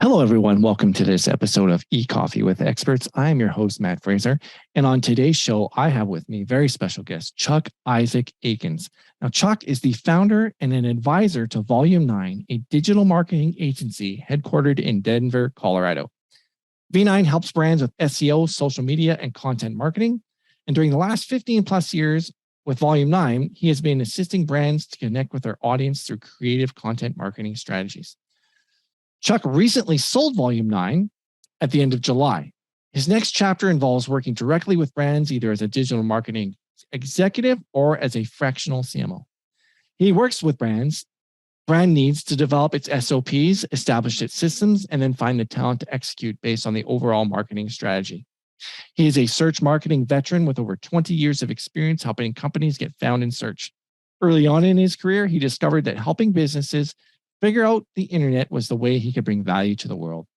Hello, everyone. Welcome to this episode of eCoffee with Experts. I'm your host, Matt Fraser. And on today's show, I have with me very special guest, Chuck Isaac Aikens. Now, Chuck is the founder and an advisor to Volume 9, a digital marketing agency headquartered in Denver, Colorado. V9 helps brands with SEO, social media, and content marketing. And during the last 15 plus years with Volume 9, he has been assisting brands to connect with their audience through creative content marketing strategies. Chuck recently sold Volume 9 at the end of July. His next chapter involves working directly with brands, either as a digital marketing executive or as a fractional CMO. He works with brand needs to develop its SOPs, establish its systems, and then find the talent to execute based on the overall marketing strategy. He is a search marketing veteran with over 20 years of experience helping companies get found in search. Early on in his career, he discovered that helping businesses figure out the internet was the way he could bring value to the world.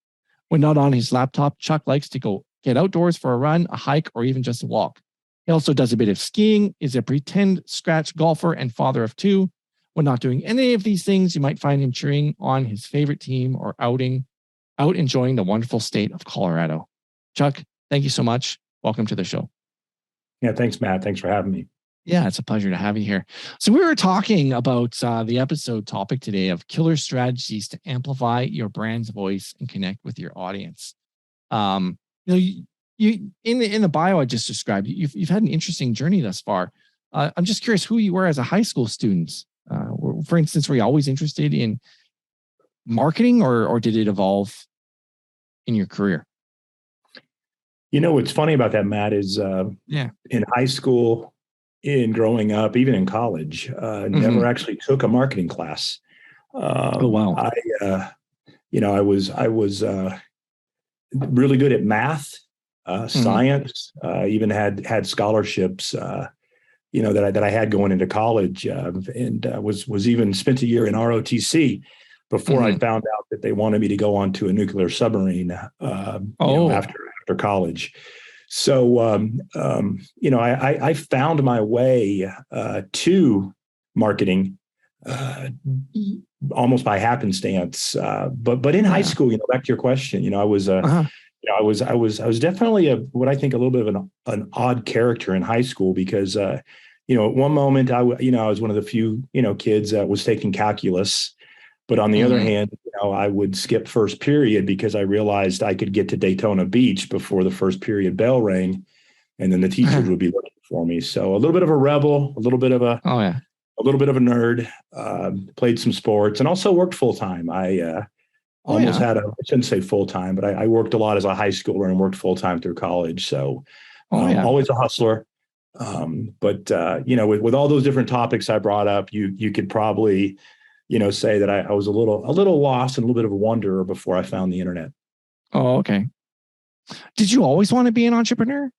When not on his laptop, Chuck likes to go get outdoors for a run, a hike, or even just a walk. He also does a bit of skiing, is a pretend scratch golfer, and father of two. When not doing any of these things, you might find him cheering on his favorite team or out enjoying the wonderful state of Colorado. Chuck, thank you so much. Welcome to the show. Yeah, thanks, Matt. Thanks for having me. Yeah, it's a pleasure to have you here. So we were talking about the episode topic today of killer strategies to amplify your brand's voice and connect with your audience. You in the bio I just described, you've had an interesting journey thus far. I'm just curious who you were as a high school student. For instance, were you always interested in marketing, or did it evolve in your career? You know, what's funny about that, Matt, is in high school, in growing up, even in college, never actually took a marketing class. Oh, wow. I was really good at math, science, even had scholarships, that I had going into college, and was even spent a year in ROTC before I found out that they wanted me to go on to a nuclear submarine, after college. So, I found my way to marketing almost by happenstance. But in high school, back to your question, I was I was definitely what I think a little bit of an odd character in high school because at one moment I was one of the few kids that was taking calculus. But on the other hand, I would skip first period because I realized I could get to Daytona Beach before the first period bell rang, and then the teachers would be looking for me. So a little bit of a rebel, a little bit of a little bit of a nerd. Played some sports and also worked full time. I almost had I shouldn't say full time, but I worked a lot as a high schooler and worked full time through college. So always a hustler. But with all those different topics I brought up, you could probably say that I was a little lost and a little bit of a wanderer before I found the internet. Oh, okay. Did you always want to be an entrepreneur?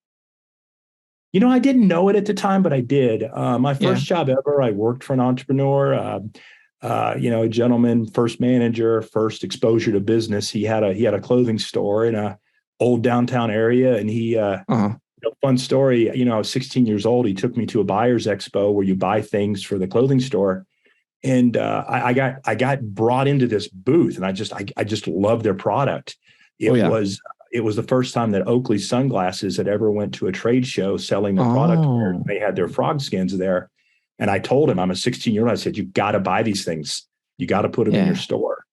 I didn't know it at the time, but I did. My first job ever, I worked for an entrepreneur, a gentleman, first manager, first exposure to business. He had a clothing store in a old downtown area. And he, fun story, I was 16 years old. He took me to a buyer's expo where you buy things for the clothing store. And I got brought into this booth, and I just loved their product. It was the first time that Oakley sunglasses had ever went to a trade show selling their product. They had their frog skins there, and I told him, I'm a 16-year-old. I said, you got to buy these things. You got to put them in your store.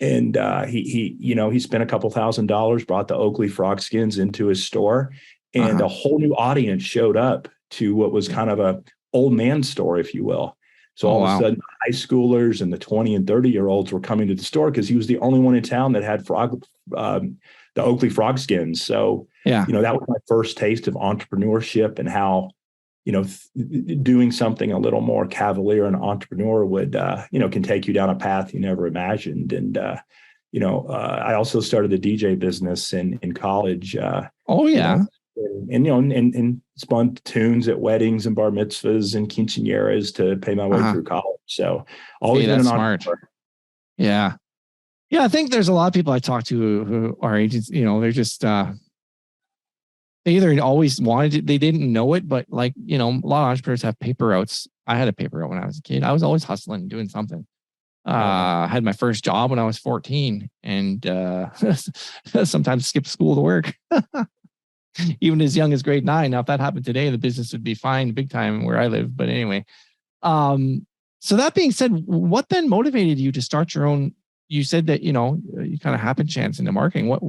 And he spent a couple $1,000s, brought the Oakley frog skins into his store, and a whole new audience showed up to what was kind of a old man store, if you will. So all of a sudden, high schoolers and the 20 and 30-year-olds were coming to the store because he was the only one in town that had the Oakley frog skins. So, that was my first taste of entrepreneurship and how, doing something a little more cavalier and entrepreneur would, can take you down a path you never imagined. And, I also started the DJ business in college. And spun tunes at weddings and bar mitzvahs and quinceañeras to pay my way through college. So always been an entrepreneur. Yeah. I think there's a lot of people I talk to who are agents, they're just, they either always wanted it, they didn't know it, but a lot of entrepreneurs have paper routes. I had a paper route when I was a kid. I was always hustling, doing something. I had my first job when I was 14 and sometimes skip school to work, even as young as grade 9. Now, if that happened today, the business would be fine big time where I live. But anyway, so that being said, what then motivated you to start your own? You said that, you kind of happened chance into marketing. What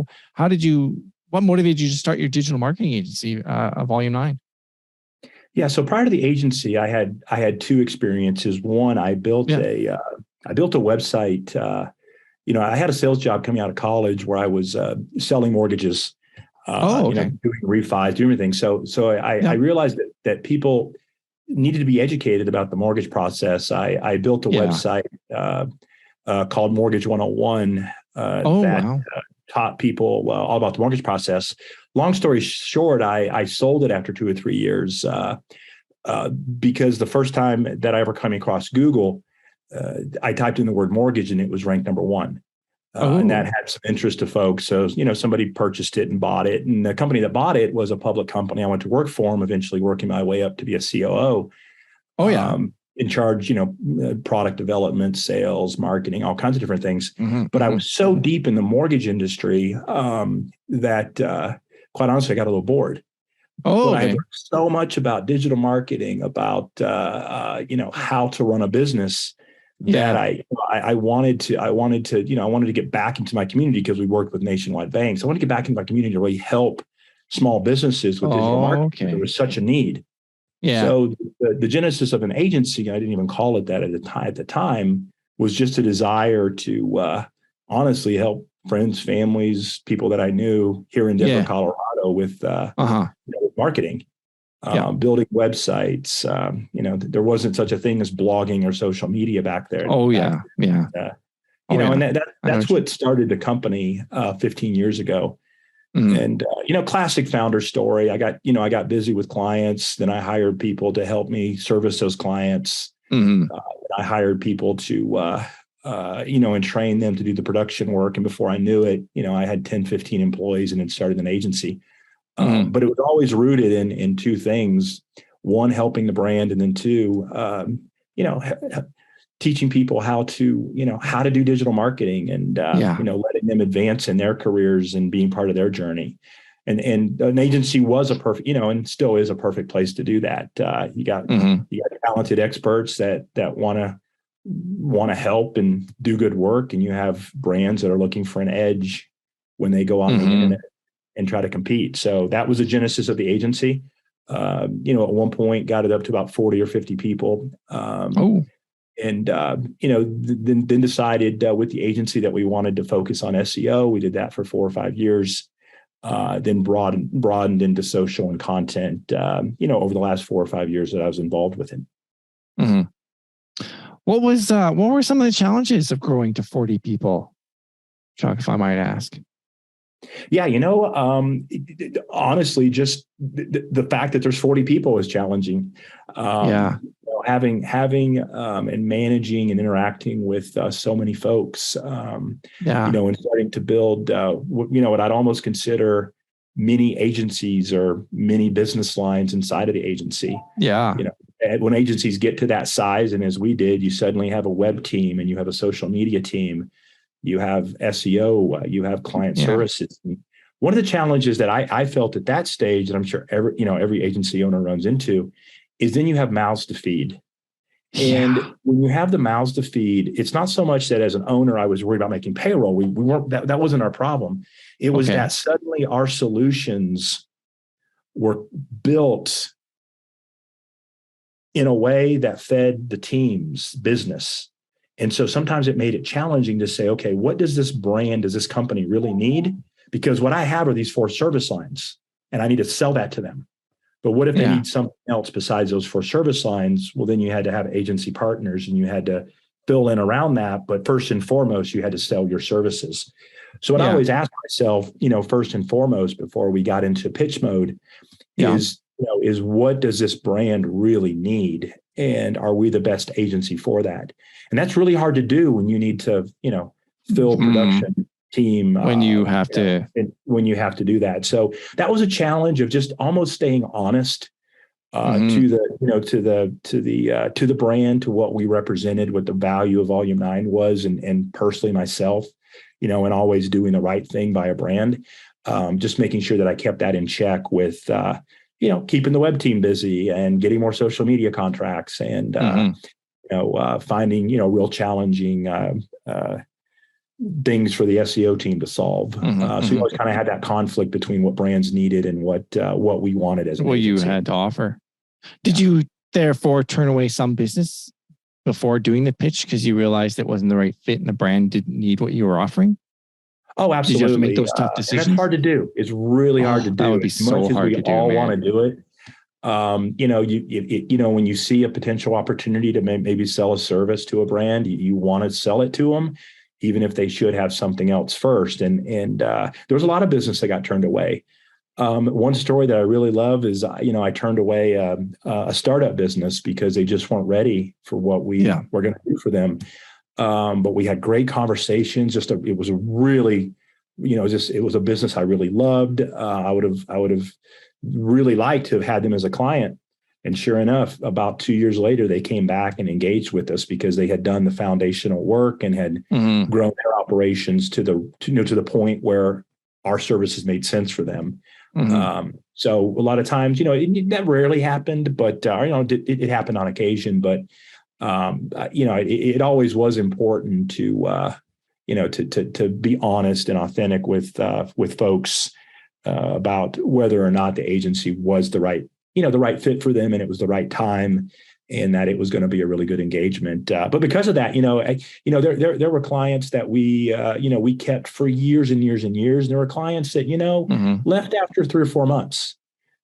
motivated you to start your digital marketing agency, Volume 9? Yeah. So prior to the agency, I had two experiences. One, I built a website. I had a sales job coming out of college where I was selling mortgages, doing refis, doing everything. So I realized that people needed to be educated about the mortgage process. I built a website called Mortgage 101 taught people all about the mortgage process. Long story short, I sold it after 2 or 3 years because the first time that I ever came across Google, I typed in the word mortgage and it was ranked number 1. And that had some interest to folks. So, somebody purchased it and bought it. And the company that bought it was a public company. I went to work for them, eventually working my way up to be a COO. In charge, product development, sales, marketing, all kinds of different things. But I was so deep in the mortgage industry that quite honestly, I got a little bored. I learned so much about digital marketing, about how to run a business that I wanted to get back into my community because we worked with nationwide banks. I wanted to get back into my community to really help small businesses with digital marketing. There was such a need. Yeah. So the genesis of an agency, I didn't even call it that at the time, was just a desire to honestly help friends, families, people that I knew here in Denver, Colorado, with marketing, building websites. There wasn't such a thing as blogging or social media back there. That's what started the company 15 years ago. And, classic founder story. I got busy with clients. Then I hired people to help me service those clients. I hired people to, and train them to do the production work. And before I knew it, I had 10, 15 employees and had started an agency. But it was always rooted in two things. One, helping the brand. And then two, teaching people how to do digital marketing and, letting them advance in their careers and being part of their journey. And an agency was a perfect, and still is a perfect place to do that. You got talented experts that want to help and do good work. And you have brands that are looking for an edge when they go on the internet and try to compete. So that was the genesis of the agency. At one point got it up to about 40 or 50 people. And, then decided with the agency that we wanted to focus on SEO. We did that for 4 or 5 years, then broadened into social and content, over the last 4 or 5 years that I was involved with it. What were some of the challenges of growing to 40 people, Chuck, if I might ask? Yeah, honestly, just the fact that there's 40 people is challenging. Having and managing and interacting with so many folks, and starting to build, what I'd almost consider mini agencies or mini business lines inside of the agency. When agencies get to that size, and as we did, you suddenly have a web team and you have a social media team. You have SEO, you have client services. And one of the challenges that I felt at that stage, and I'm sure every agency owner runs into, is then you have mouths to feed. And when you have the mouths to feed, it's not so much that as an owner, I was worried about making payroll. We weren't, that wasn't our problem. It was that suddenly our solutions were built in a way that fed the team's business. And so sometimes it made it challenging to say, okay, what does this company really need? Because what I have are these 4 service lines and I need to sell that to them. But what if they need something else besides those 4 service lines? Well, then you had to have agency partners and you had to fill in around that. But first and foremost, you had to sell your services. So what I always asked myself, first and foremost, before we got into pitch mode is what does this brand really need? And are we the best agency for that? And that's really hard to do when you need to, fill production team. When you have to do that. So that was a challenge of just almost staying honest to the, to the brand, to what we represented, what the value of Volume 9 was, and personally myself, and always doing the right thing by a brand. Just making sure that I kept that in check with, keeping the web team busy and getting more social media contracts and, finding, real challenging things for the SEO team to solve. So you always kind of had that conflict between what brands needed and what we wanted as what you had to offer. Did you therefore turn away some business before doing the pitch because you realized it wasn't the right fit and the brand didn't need what you were offering? Oh, absolutely. Did you have to make those tough decisions? That's hard to do. It's really hard to do. That would be so hard to do. All want to do it. When you see a potential opportunity to maybe sell a service to a brand, you want to sell it to them, even if they should have something else first. And there was a lot of business that got turned away. One story that I really love is, I turned away a startup business because they just weren't ready for what we were going to do for them. But we had great conversations. It was a really, it was a business I really loved. I would have really liked to have had them as a client. And sure enough, about 2 years later, they came back and engaged with us because they had done the foundational work and had grown their operations to the point where our services made sense for them. So a lot of times, that rarely happened, but it happened on occasion. But it always was important to be honest and authentic with folks about whether or not the agency was the right fit for them, and it was the right time, and that it was going to be a really good engagement. But because of that, there were clients that we kept for years and years and years. And there were clients that, left after 3 or 4 months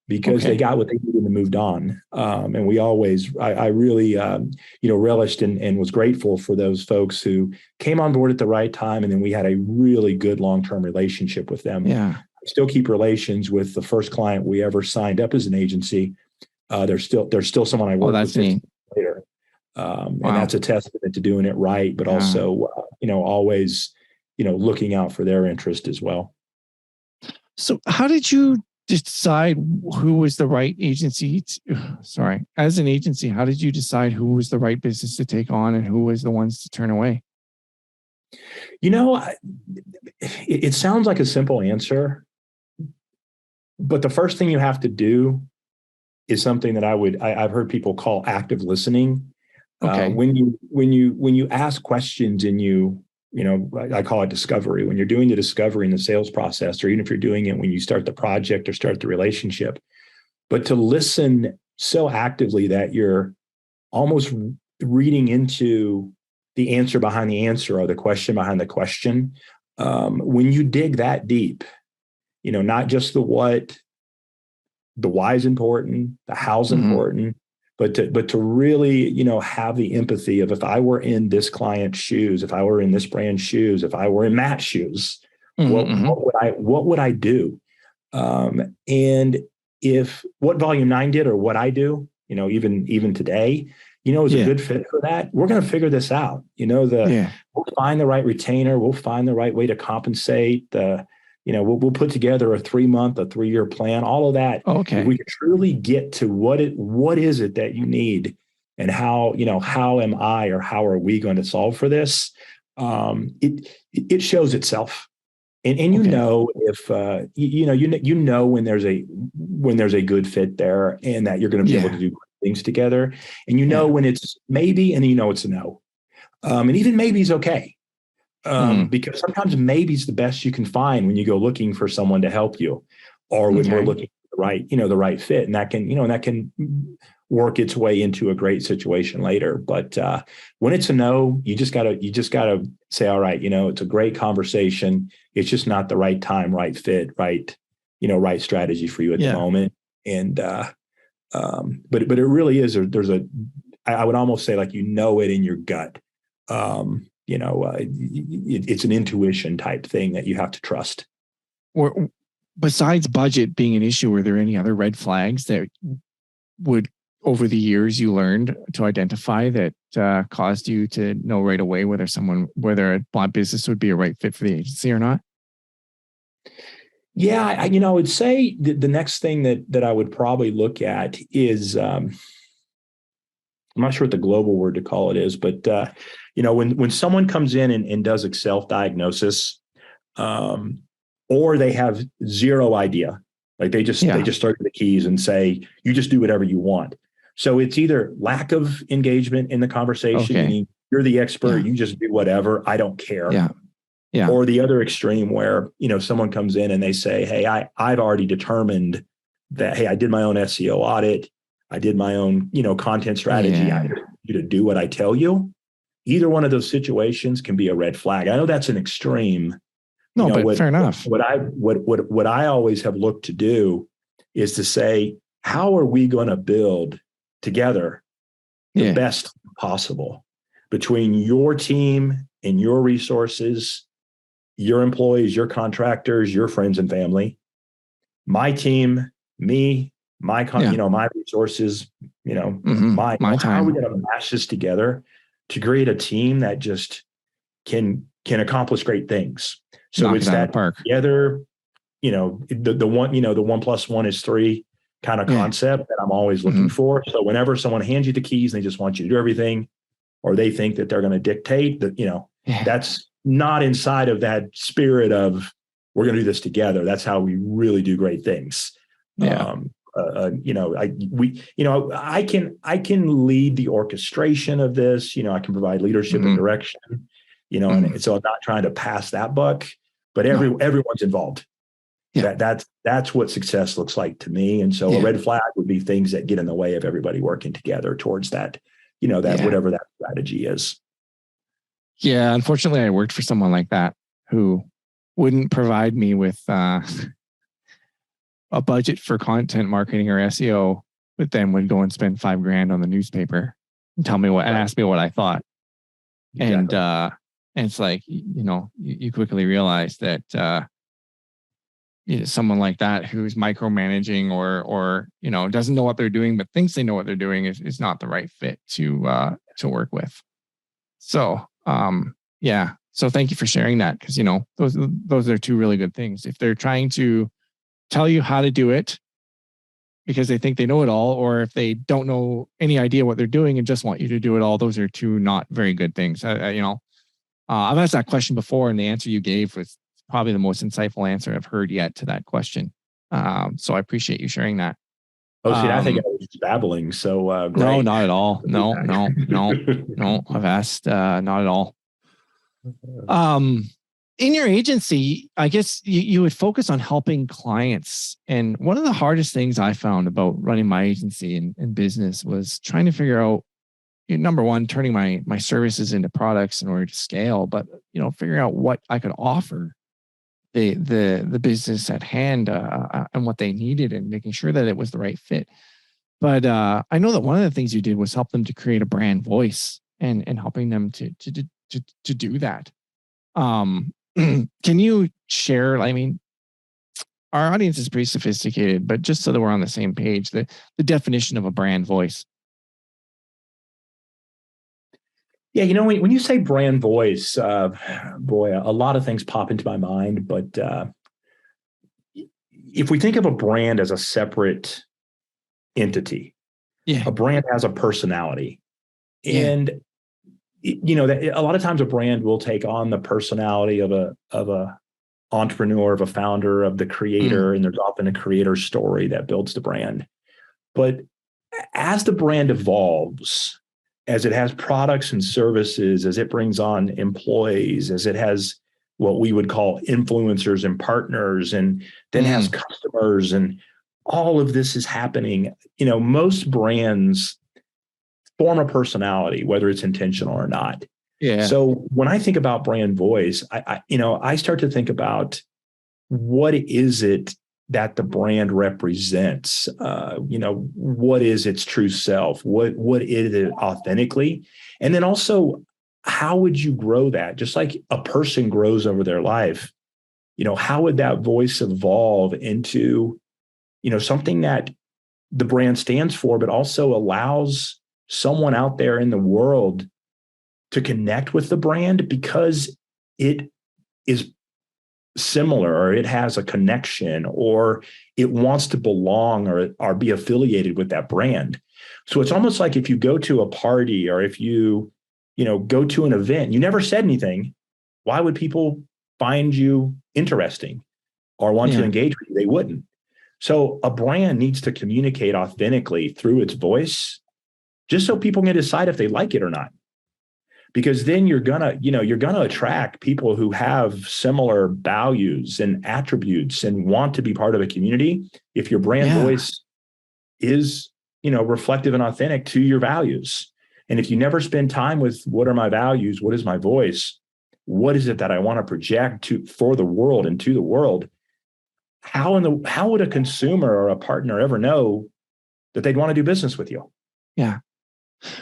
because they got what they needed and moved on. And I really, relished and was grateful for those folks who came on board at the right time. And then we had a really good long-term relationship with them. Yeah. I still keep relations with the first client we ever signed up as an agency. There's still someone I work with later. And that's a testament to doing it right, but also, always, looking out for their interest as well. So how did you decide who was the right agency? As an agency, how did you decide who was the right business to take on and who was the ones to turn away? It sounds like a simple answer, but the first thing you have to do is something that I've heard people call active listening. Okay. When you ask questions and I call it discovery. When you're doing the discovery in the sales process, or even if you're doing it when you start the project or start the relationship, but to listen so actively that you're almost reading into the answer behind the answer or the question behind the question. When you dig that deep, not just the what, the why is important, the how's important, but to really, have the empathy of, if I were in this client's shoes, if I were in this brand's shoes, if I were in Matt's shoes, what would I do? And if what Volume 9 did or what I do, even today, is a good fit for that, we're going to figure this out. We'll find the right retainer. We'll find the right way to compensate. We'll put together a 3-month, a 3-year plan, all of that. Okay. If we can truly get to what is it that you need, and how am I, or how are we going to solve for this? It shows itself. And if when there's a good fit there, and that you're going to be able to do things together, and when it's maybe, and it's a no, and even maybe is okay, because sometimes maybe is the best you can find when you go looking for someone to help you, or when we're looking for the right fit, and that can work its way into a great situation later. But when it's a no, you just gotta say, all right, it's a great conversation. It's just not the right time, right fit, right strategy for you at the moment. And but it really is. I would almost say, like, it in your gut. It's an intuition type thing that you have to trust. Or besides budget being an issue, were there any other red flags that would, over the years, you learned to identify that caused you to know right away whether a business would be a right fit for the agency or not? Yeah, I would say the next thing that I would probably look at is I'm not sure what the global word to call it is, but when someone comes in and does a self-diagnosis, um, or they have zero idea, like they just start the keys and say, you just do whatever you want. So it's either lack of engagement in the conversation, Okay. meaning you're the expert, Yeah. you just do whatever, I don't care. Yeah. Yeah. Or the other extreme where, someone comes in and they say, hey, I've already determined that, hey, I did my own SEO audit. I did my own, content strategy. I Yeah. need you to do what I tell you. Either one of those situations can be a red flag. I know that's an extreme. No, but What fair enough. what I always have looked to do is to say, how are we going to build together the best possible between your team and your resources, your employees, your contractors, your friends and family, my team, me, my resources, My how are we time. going to mash this together to create a team that just can accomplish great things? So Knock it it's out of the that park. together, the one, the 1+1 is 3 kind of concept that I'm always looking for. So whenever someone hands you the keys and they just want you to do everything, or they think that they're going to dictate that, that's not inside of that spirit of we're going to do this together. That's how we really do great things. Yeah. I can lead the orchestration of this. I can provide leadership and direction. And so I'm not trying to pass that buck, but everyone's involved. Yeah. That's what success looks like to me. And so a red flag would be things that get in the way of everybody working together towards that, whatever that strategy is. Yeah. Unfortunately, I worked for someone like that who wouldn't provide me with a budget for content marketing or SEO, but then would go and spend $5,000 on the newspaper and tell me and ask me what I thought. Exactly. And it's like, you quickly realize that someone like that who's micromanaging or doesn't know what they're doing but thinks they know what they're doing is not the right fit to work with. So so thank you for sharing that, because those are two really good things. If they're trying to tell you how to do it because they think they know it all, or if they don't know any idea what they're doing and just want you to do it all, those are two not very good things. I've asked that question before, and the answer you gave was probably the most insightful answer I've heard yet to that question. So I appreciate you sharing that. Oh, see, I think I was just babbling. So great. No, not at all. No. I've asked, not at all. In your agency, I guess you would focus on helping clients. And one of the hardest things I found about running my agency and business was trying to figure out, number one, turning my services into products in order to scale, but figuring out what I could offer the business at hand and what they needed, and making sure that it was the right fit. But I know that one of the things you did was help them to create a brand voice and helping them to do that. Can you share? I mean, our audience is pretty sophisticated, but just so that we're on the same page, the definition of a brand voice. Yeah, when you say brand voice, boy, a lot of things pop into my mind. But if we think of a brand as a separate entity, a brand has a personality, and that a lot of times a brand will take on the personality of a entrepreneur, of a founder, of the creator, and there's often a creator story that builds the brand. But as the brand evolves, as it has products and services, as it brings on employees, as it has what we would call influencers and partners, and then has customers, and all of this is happening. Most brands form a personality, whether it's intentional or not. Yeah. So when I think about brand voice, I start to think about what is it that the brand represents? What is its true self? What is it authentically? And then also, how would you grow that? Just like a person grows over their life, how would that voice evolve into, something that the brand stands for, but also allows someone out there in the world to connect with the brand because it is similar, or it has a connection, or it wants to belong or be affiliated with that brand. So it's almost like if you go to a party, or if you go to an event, you never said anything, why would people find you interesting or want to engage with you? They wouldn't. So a brand needs to communicate authentically through its voice, just so people can decide if they like it or not. Because then you're gonna attract people who have similar values and attributes and want to be part of a community if your brand voice is, reflective and authentic to your values. And if you never spend time with what are my values, what is my voice, what is it that I want to project for the world and to the world, how would a consumer or a partner ever know that they'd want to do business with you? Yeah.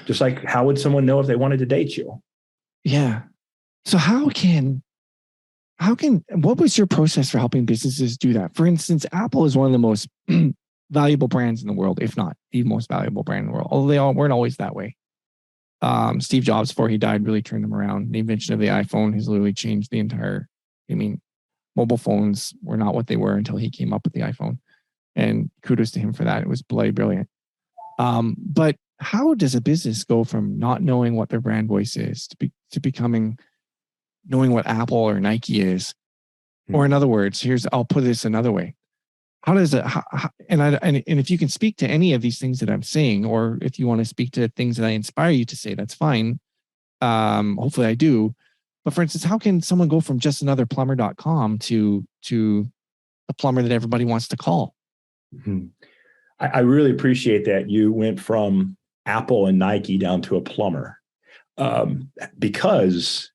Just like, how would someone know if they wanted to date you? Yeah. So what was your process for helping businesses do that? For instance, Apple is one of the most valuable brands in the world, if not the most valuable brand in the world, although they all weren't always that way. Steve Jobs, before he died, really turned them around. The invention of the iPhone has literally changed the entire, mobile phones were not what they were until he came up with the iPhone. And kudos to him for that. It was bloody brilliant. But how does a business go from not knowing what their brand voice is to becoming knowing what Apple or Nike is? Or in other words, I'll put this another way. How does it, and if you can speak to any of these things that I'm saying, or if you want to speak to things that I inspire you to say, that's fine. Hopefully I do. But for instance, how can someone go from just another plumber.com to a plumber that everybody wants to call? Mm-hmm. I really appreciate that you went from Apple and Nike down to a plumber, because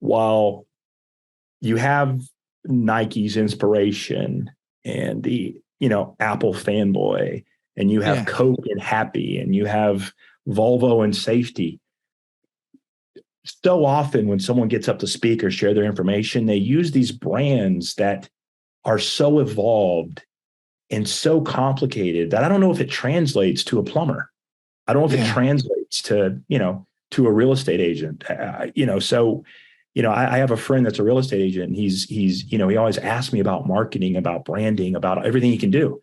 while you have Nike's inspiration and the Apple fanboy, and you have Coke and Happy, and you have Volvo and safety, so often when someone gets up to speak or share their information, they use these brands that are so evolved and so complicated that I don't know if it translates to a plumber. I don't know if it translates to a real estate agent. I have a friend that's a real estate agent, and he always asks me about marketing, about branding, about everything he can do.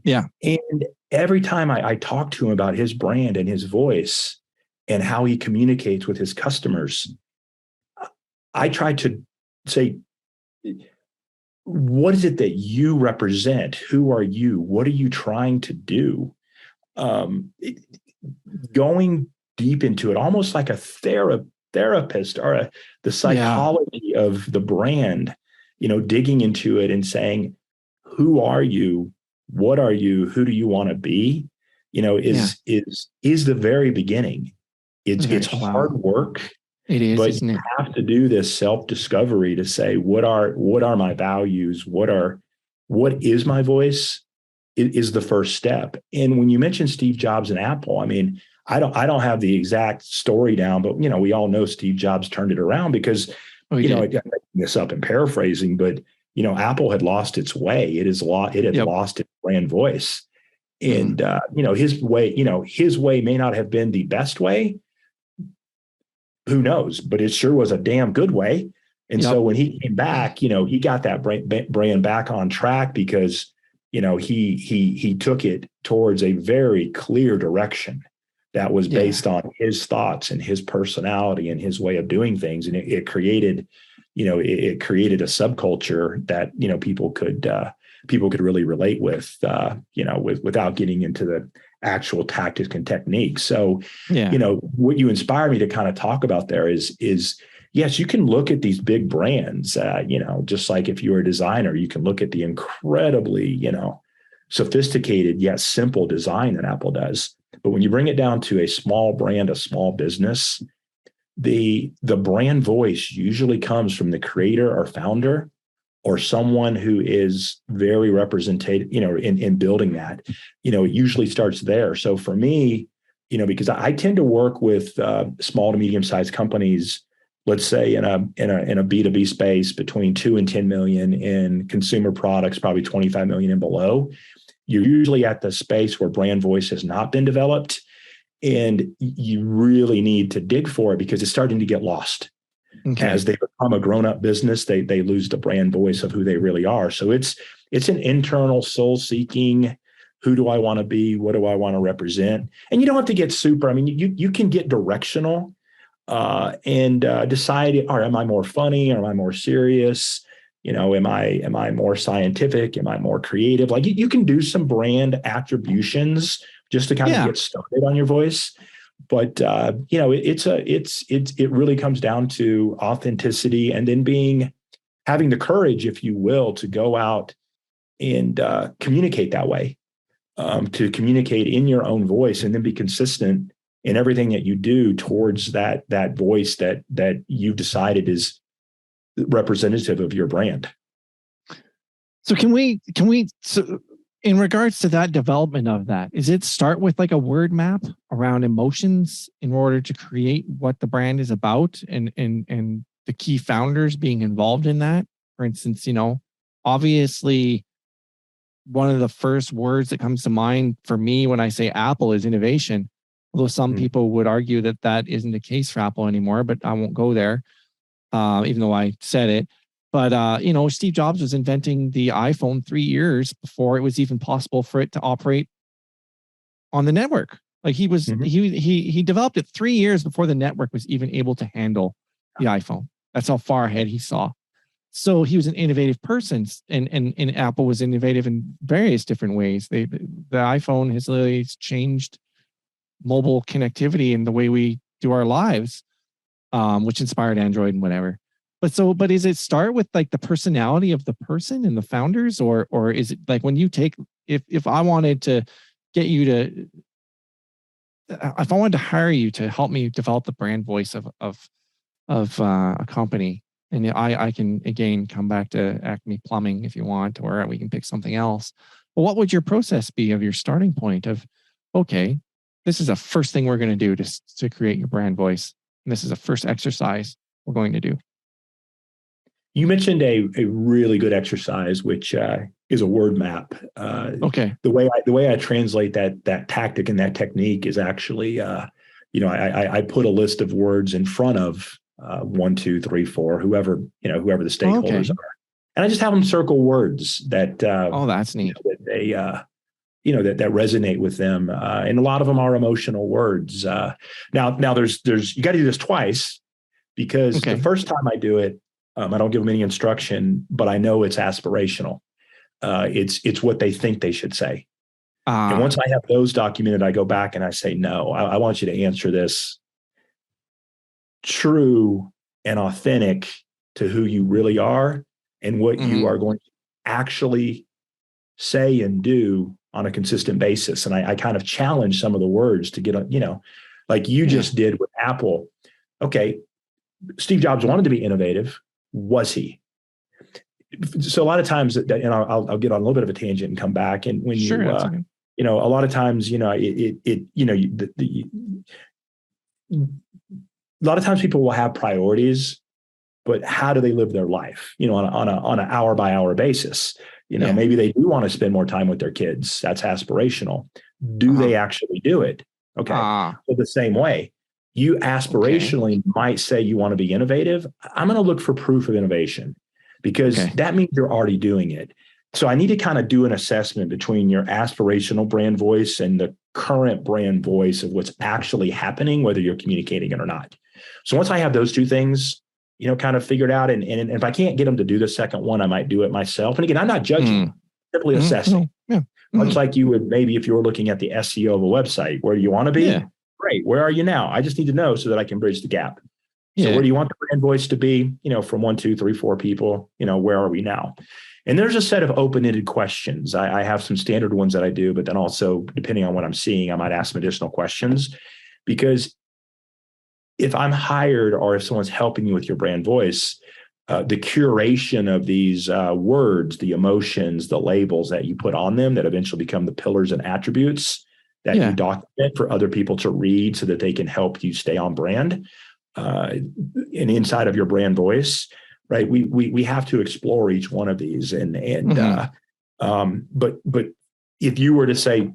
Yeah. And every time I talk to him about his brand and his voice and how he communicates with his customers, I try to say, what is it that you represent? Who are you? What are you trying to do? Going deep into it, almost like a therapist or the psychology of the brand, digging into it and saying, who are you? What are you? Who do you want to be? Is the very beginning. It's hard work. It is, but isn't it? You have to do this self-discovery to say, what are my values? What is my voice? It is the first step. And when you mention Steve Jobs and Apple, I don't have the exact story down, but we all know Steve Jobs turned it around because I'm making this up and paraphrasing, but Apple had lost its way. It had lost its brand voice. And his way may not have been the best way. Who knows? But it sure was a damn good way. And so when he came back, he got that brand back on track because, he took it towards a very clear direction that was based on his thoughts and his personality and his way of doing things. And it created a subculture that, people could really relate with, without getting into the actual tactics and techniques. So, what you inspired me to kind of talk about there is yes, you can look at these big brands, just like if you were a designer, you can look at the incredibly, sophisticated yet simple design that Apple does. But when you bring it down to a small brand, a small business, the brand voice usually comes from the creator or founder or someone who is very representative, in building that. It usually starts there. So for me, because I tend to work with small to medium-sized companies, let's say in a B2B space between 2 and 10 million, in consumer products, probably 25 million and below. You're usually at the space where brand voice has not been developed, and you really need to dig for it because it's starting to get lost. Okay. As they become a grown-up business, they lose the brand voice of who they really are. So it's an internal soul-seeking, who do I want to be? What do I want to represent? And you don't have to get super. I mean, you can get directional and decide, or am I more funny? Or am I more serious? Am I more scientific? Am I more creative? Like you can do some brand attributions just to kind of get started on your voice. But it really comes down to authenticity, and then having the courage, if you will, to go out and communicate that way, to communicate in your own voice, and then be consistent in everything that you do towards that voice that you've decided is representative of your brand. So so in regards to that development of that, is it start with like a word map around emotions in order to create what the brand is about, and the key founders being involved in that? For instance, obviously one of the first words that comes to mind for me when I say Apple is innovation, although some people would argue that that isn't the case for Apple anymore, but I won't go there, even though I said it. But, Steve Jobs was inventing the iPhone 3 years before it was even possible for it to operate on the network. Like he developed it 3 years before the network was even able to handle the iPhone. That's how far ahead he saw. So he was an innovative person, and Apple was innovative in various different ways. The iPhone has literally changed mobile connectivity and the way we do our lives, which inspired Android and whatever. But is it start with like the personality of the person and the founders, or is it like when you take, if I wanted to get you to, if I wanted to hire you to help me develop the brand voice of a company, and I can again come back to Acme Plumbing if you want, or we can pick something else. Well, what would your process be of your starting point of, okay, this is the first thing we're going to do to create your brand voice, and this is the first exercise we're going to do? You mentioned a really good exercise, which is a word map. Okay. The way I translate that tactic and that technique is actually, I put a list of words in front of 1, 2, 3, 4, whoever the stakeholders are, and I just have them circle words that. That's neat. That they that resonate with them, and a lot of them are emotional words. Now there's you got to do this twice, because the first time I do it, I don't give them any instruction, but I know it's aspirational. It's what they think they should say. And once I have those documented, I go back and I say, no, I want you to answer this true and authentic to who you really are and what you are going to actually say and do on a consistent basis. And I kind of challenge some of the words to get, like you just did with Apple. Okay, Steve Jobs wanted to be innovative. Was he? So a lot of times, and I'll get on a little bit of a tangent and come back. And when a lot of times, a lot of times people will have priorities, but how do they live their life? On an hour by hour basis. Maybe they do want to spend more time with their kids. That's aspirational. Do they actually do it? Okay. So the same way, you aspirationally might say you want to be innovative. I'm going to look for proof of innovation, because that means you're already doing it. So I need to kind of do an assessment between your aspirational brand voice and the current brand voice of what's actually happening, whether you're communicating it or not. So once I have those two things, kind of figured out, and if I can't get them to do the second one, I might do it myself. And again, I'm not judging, simply assessing. Much like you would maybe if you were looking at the SEO of a website. Where do you want to be? Yeah. Great. Where are you now? I just need to know so that I can bridge the gap. So where do you want the brand voice to be? From 1, 2, 3, 4 people, where are we now? And there's a set of open-ended questions. I have some standard ones that I do, but then also, depending on what I'm seeing, I might ask some additional questions. Because if I'm hired or if someone's helping you with your brand voice, the curation of these words, the emotions, the labels that you put on them that eventually become the pillars and attributes that you document for other people to read so that they can help you stay on brand and inside of your brand voice, right? We have to explore each one of these. But if you were to say,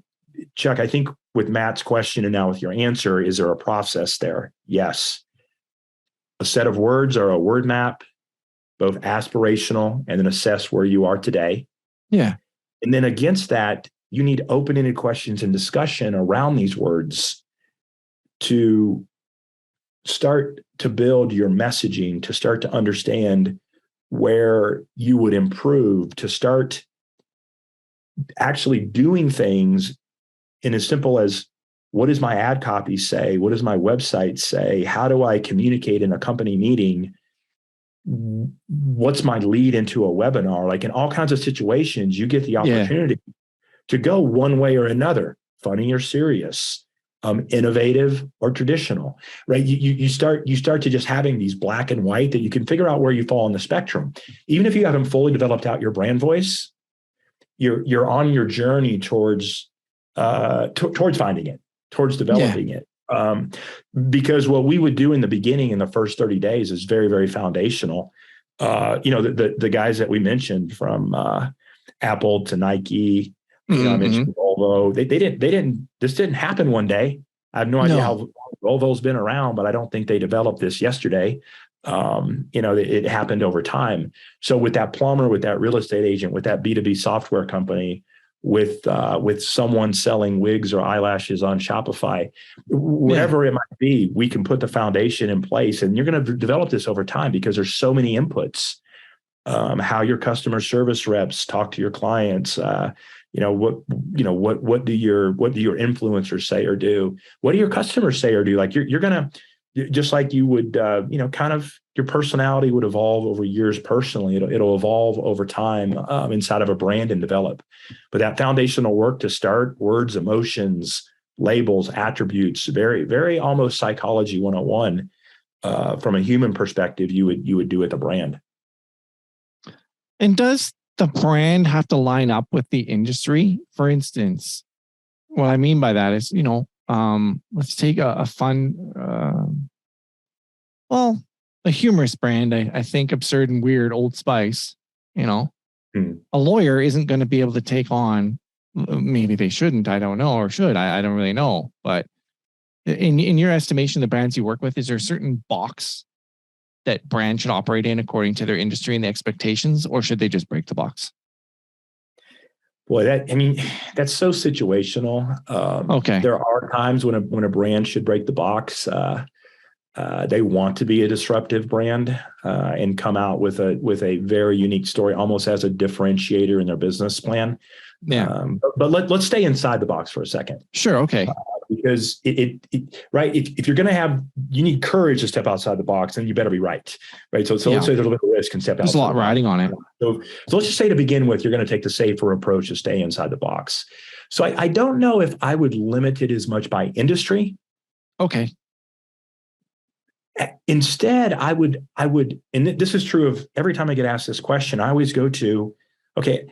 Chuck, I think with Matt's question and now with your answer, is there a process there? Yes. a set of words or a word map, both aspirational, and then assess where you are today. Yeah. And then against that, you need open-ended questions and discussion around these words to start to build your messaging, to start to understand where you would improve, to start actually doing things in as simple as, what does my ad copy say? What does my website say? How do I communicate in a company meeting? What's my lead into a webinar? Like, in all kinds of situations, you get the opportunity to go one way or another, funny or serious, innovative or traditional, right? You start to just having these black and white that you can figure out where you fall on the spectrum. Even if you haven't fully developed out your brand voice, you're on your journey towards finding it, towards developing it. Because what we would do in the beginning, in the first 30 days, is very, very foundational. The guys that we mentioned, from Apple to Nike, I mentioned Volvo. This didn't happen one day. I have no idea how long Volvo's been around, but I don't think they developed this yesterday. It happened over time. So with that plumber, with that real estate agent, with that B2B software company, with someone selling wigs or eyelashes on Shopify, wherever it might be, we can put the foundation in place. And you're going to develop this over time because there's so many inputs. How your customer service reps talk to your clients. What do your influencers say or do? What do your customers say or do? Like, you're going to, just like you would, kind of, your personality would evolve over years personally. It'll evolve over time inside of a brand and develop. But that foundational work to start, words, emotions, labels, attributes, very, very almost psychology 101 from a human perspective, you would do at the brand. And does the brand have to line up with the industry? For instance, what I mean by that is, let's take a fun, a humorous brand. I think Absurd and Weird, Old Spice. A lawyer isn't going to be able to take on. Maybe they shouldn't. I don't know, or should. I don't really know. But in your estimation, the brands you work with, is there a certain box that brand should operate in according to their industry and the expectations, or should they just break the box? Boy, that's so situational. Okay. There are times when a brand should break the box. They want to be a disruptive brand and come out with a very unique story, almost as a differentiator in their business plan. Yeah. But let's stay inside the box for a second. Sure. Okay. Because right, if you're going to have, you need courage to step outside the box, and you better be right. So let's say there's a little bit of risk and step outside. There's a lot riding on it. So let's just say, to begin with, you're going to take the safer approach to stay inside the box. So I don't know if I would limit it as much by industry. Okay. Instead, I would, and this is true of every time I get asked this question, I always go to, okay,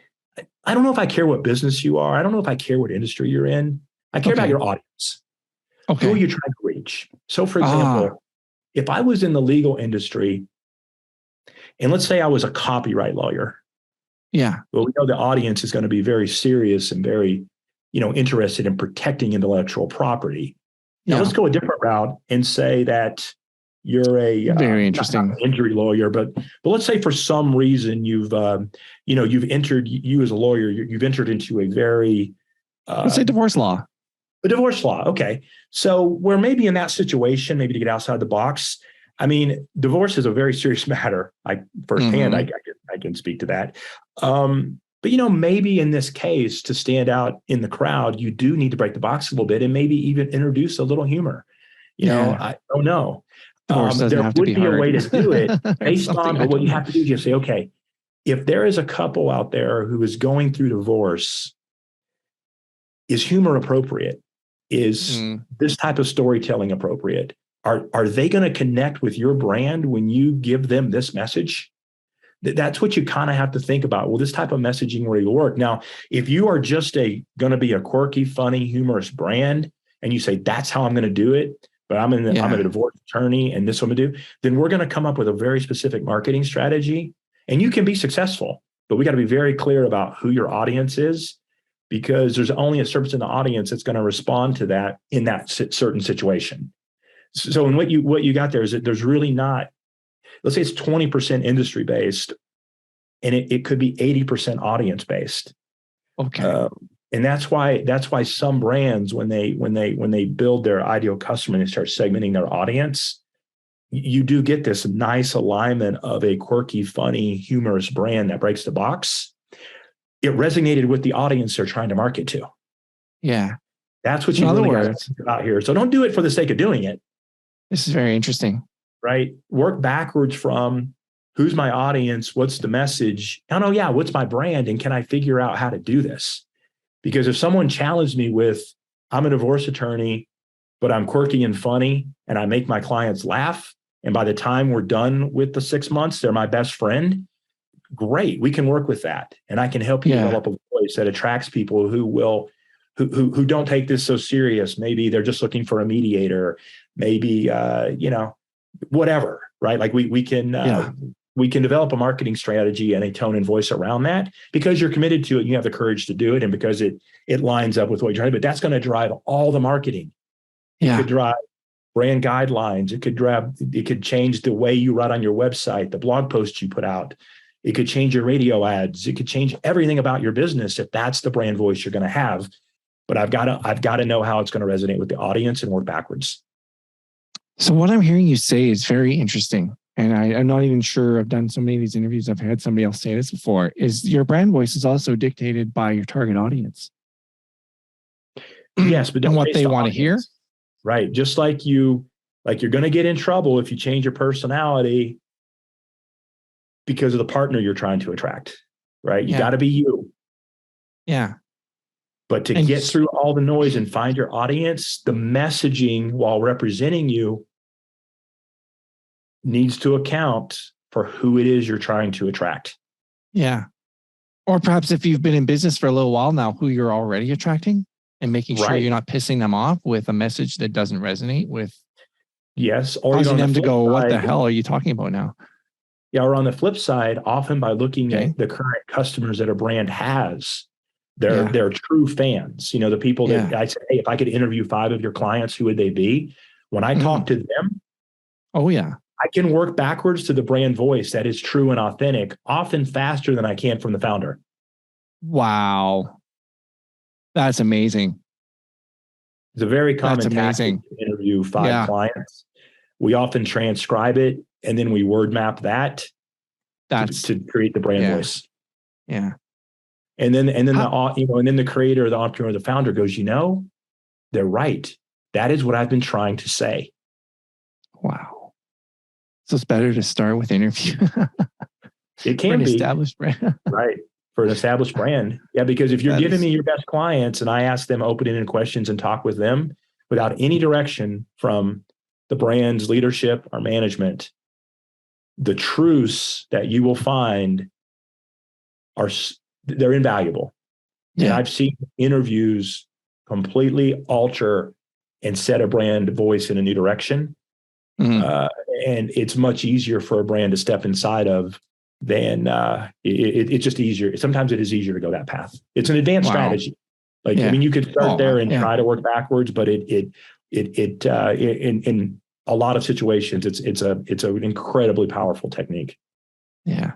I don't know if I care what business you are. I don't know if I care what industry you're in. I care about your audience. Okay. Who are you trying to reach? So, for example, if I was in the legal industry, and let's say I was a copyright lawyer. Yeah. Well, we know the audience is going to be very serious and very, interested in protecting intellectual property. Now, let's go a different route and say that you're a very interesting not an injury lawyer, but let's say for some reason you've entered, you as a lawyer, you've entered into a very let's say divorce law. A divorce law. Okay. So where maybe in that situation, maybe to get outside the box, divorce is a very serious matter. Firsthand, I can speak to that. But maybe in this case, to stand out in the crowd, you do need to break the box a little bit and maybe even introduce a little humor. I don't know. There would be a way to do it based on, but what you have to do is just say, okay, if there is a couple out there who is going through divorce, is humor appropriate? Is this type of storytelling appropriate? Are they going to connect with your brand when you give them this message? That's what you kind of have to think about. Will this type of messaging really work? Now, if you are just going to be a quirky, funny, humorous brand, and you say, that's how I'm going to do it, but I'm a divorce attorney and this is what I'm going to do, then we're going to come up with a very specific marketing strategy, and you can be successful, but we got to be very clear about who your audience is, because there's only a certain audience that's going to respond to that in that certain situation. So in what you got there is that there's really not let's say it's 20% industry based, and it could be 80% audience based. Okay. And that's why some brands, when they build their ideal customer and they start segmenting their audience, you do get this nice alignment of a quirky, funny, humorous brand that breaks the box. It resonated with the audience they're trying to market to. Yeah. That's what you really got to think about here. So don't do it for the sake of doing it. This is very interesting. Right? Work backwards from who's my audience, what's the message? Oh, no, yeah, what's my brand? And can I figure out how to do this? Because if someone challenged me with, I'm a divorce attorney, but I'm quirky and funny, and I make my clients laugh, and by the time we're done with the 6 months, they're my best friend, great, we can work with that. And I can help you develop a voice that attracts people who don't take this so serious. Maybe they're just looking for a mediator, maybe, whatever, right? Like we can develop a marketing strategy and a tone and voice around that because you're committed to it. You have the courage to do it. And because it lines up with what you're trying to do, but that's going to drive all the marketing. It could drive brand guidelines. It could change the way you write on your website, the blog posts you put out. It could change your radio ads. It could change everything about your business if that's the brand voice you're going to have. But I've got to know how it's going to resonate with the audience and work backwards. So what I'm hearing you say is very interesting. And I'm not even sure, I've done so many of these interviews, I've had somebody else say this before, is your brand voice is also dictated by your target audience. Yes, but and what they want to hear. Right. Just like you're going to get in trouble if you change your personality because of the partner you're trying to attract. Right. You got to be you. Yeah. But to get through all the noise and find your audience, the messaging while representing you needs to account for who it is you're trying to attract. Yeah. Or perhaps if you've been in business for a little while now, who you're already attracting and making sure you're not pissing them off with a message that doesn't resonate with. Yes. Or causing them to go, what the hell are you talking about now? Yeah. Or on the flip side, often by looking at the current customers that a brand has, they're true fans. The people that I say, hey, if I could interview 5 of your clients, who would they be? When I talk to them, I can work backwards to the brand voice that is true and authentic, often faster than I can from the founder. Wow. That's amazing. It's a very common tactic to interview 5 clients. We often transcribe it and then we word map that to create the brand voice. Yeah. And then the creator, the entrepreneur, the founder goes, they're right. That is what I've been trying to say. Wow. So it's better to start with interview. It can be established brand. Right. For an established brand. Yeah. Because if you're giving me your best clients and I ask them open-ended questions and talk with them without any direction from the brand's leadership or management, the truths that you will find they're invaluable. Yeah. And I've seen interviews completely alter and set a brand voice in a new direction. And it's much easier for a brand to step inside of than it's just easier. Sometimes it is easier to go that path. It's an advanced strategy. You could start there and try to work backwards, but in a lot of situations, it's an incredibly powerful technique. Yeah.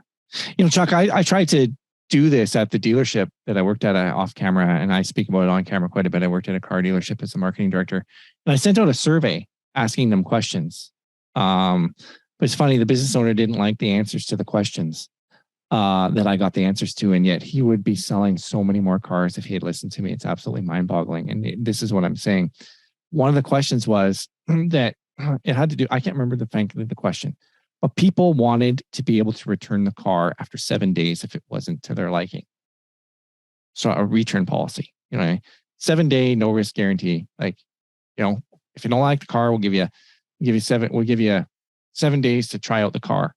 Chuck, I tried to do this at the dealership that I worked at off camera, and I speak about it on camera quite a bit. I worked at a car dealership as a marketing director, and I sent out a survey asking them questions. But it's funny, the business owner didn't like the answers to the questions that I got the answers to, and yet he would be selling so many more cars if he had listened to me. It's absolutely mind-boggling. And this is what I'm saying. One of the questions was that it had to do, I can't remember the question, but people wanted to be able to return the car after 7 days if it wasn't to their liking. So a return policy, 7-day no risk guarantee. If you don't like the car, we'll give you 7 days to try out the car.